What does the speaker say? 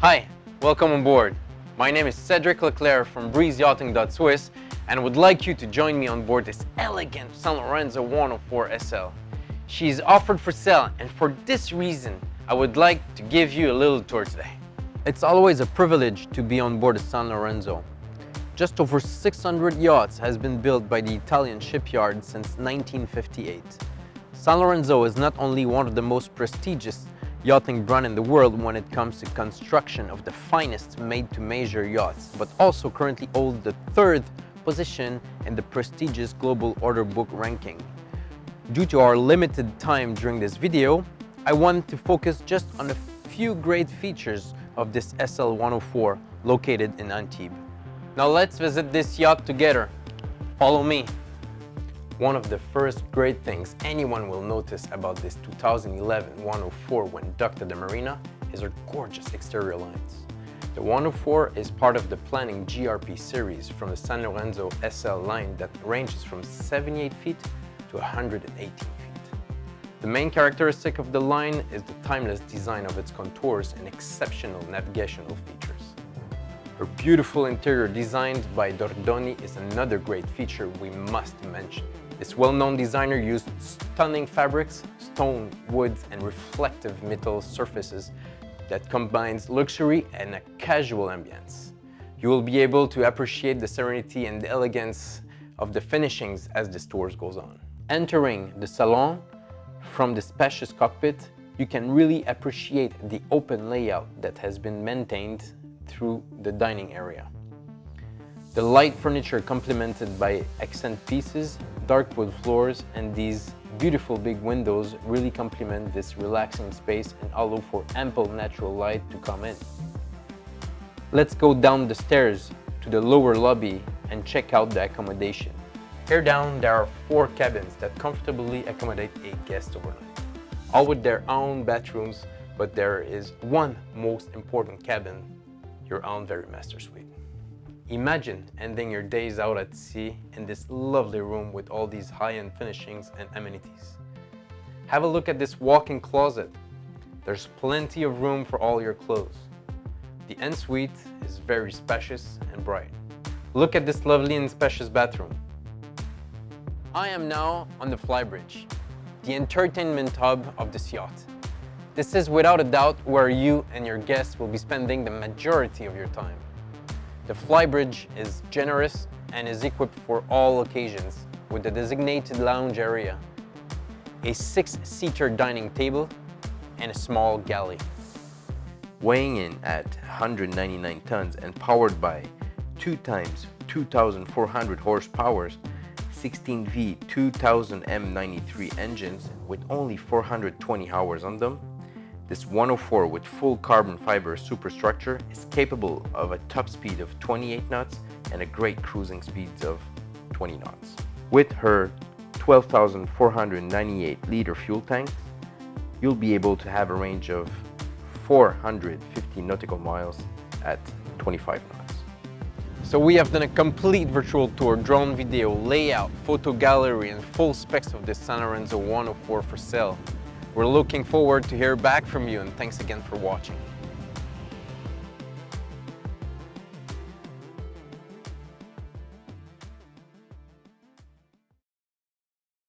Hi, welcome on board. My name is Cedrick Leclerc from breezeYachting.swiss and would like you to join me on board this elegant Sanlorenzo 104 SL. She is offered for sale, and for this reason I would like to give you a little tour today. It's always a privilege to be on board a Sanlorenzo. Just over 600 yachts has been built by the Italian shipyard since 1958. Sanlorenzo is not only one of the most prestigious yachting brand in the world when it comes to construction of the finest made-to-measure yachts, but also currently holds the 3rd position in the prestigious global order book ranking. Due to our limited time during this video, I want to focus just on a few great features of this SL104 located in Antibes. Now let's visit this yacht together. Follow me. One of the first great things anyone will notice about this 2011 104 when docked at the marina is her gorgeous exterior lines. The 104 is part of the planning GRP series from the Sanlorenzo SL line that ranges from 78 feet to 118 feet. The main characteristic of the line is the timeless design of its contours and exceptional navigational features. Her beautiful interior designed by Dordoni is another great feature we must mention. This well-known designer used stunning fabrics, stone, wood, and reflective metal surfaces that combines luxury and a casual ambience. You will be able to appreciate the serenity and the elegance of the finishings as this tour goes on. Entering the salon from the spacious cockpit, you can really appreciate the open layout that has been maintained through the dining area. The light furniture complemented by accent pieces, dark wood floors, and these beautiful big windows really complement this relaxing space and allow for ample natural light to come in. Let's go down the stairs to the lower lobby and check out the accommodation. Here down there are 4 cabins that comfortably accommodate a guest overnight, all with their own bathrooms, but there is one most important cabin, your own very master suite. Imagine ending your days out at sea in this lovely room with all these high-end finishings and amenities. Have a look at this walk-in closet. There's plenty of room for all your clothes. The ensuite is very spacious and bright. Look at this lovely and spacious bathroom. I am now on the flybridge, the entertainment hub of this yacht. This is without a doubt where you and your guests will be spending the majority of your time. The flybridge is generous and is equipped for all occasions with a designated lounge area, a 6-seater dining table, and a small galley. Weighing in at 199 tons and powered by 2 times 2,400 horsepower, 16V 2000 M93 engines with only 420 hours on them, this 104 with full carbon fiber superstructure is capable of a top speed of 28 knots and a great cruising speeds of 20 knots. With her 12,498 liter fuel tank, you'll be able to have a range of 450 nautical miles at 25 knots. So we have done a complete virtual tour, drone video, layout, photo gallery, and full specs of this Sanlorenzo 104 for sale. We're looking forward to hear back from you, and thanks again for watching.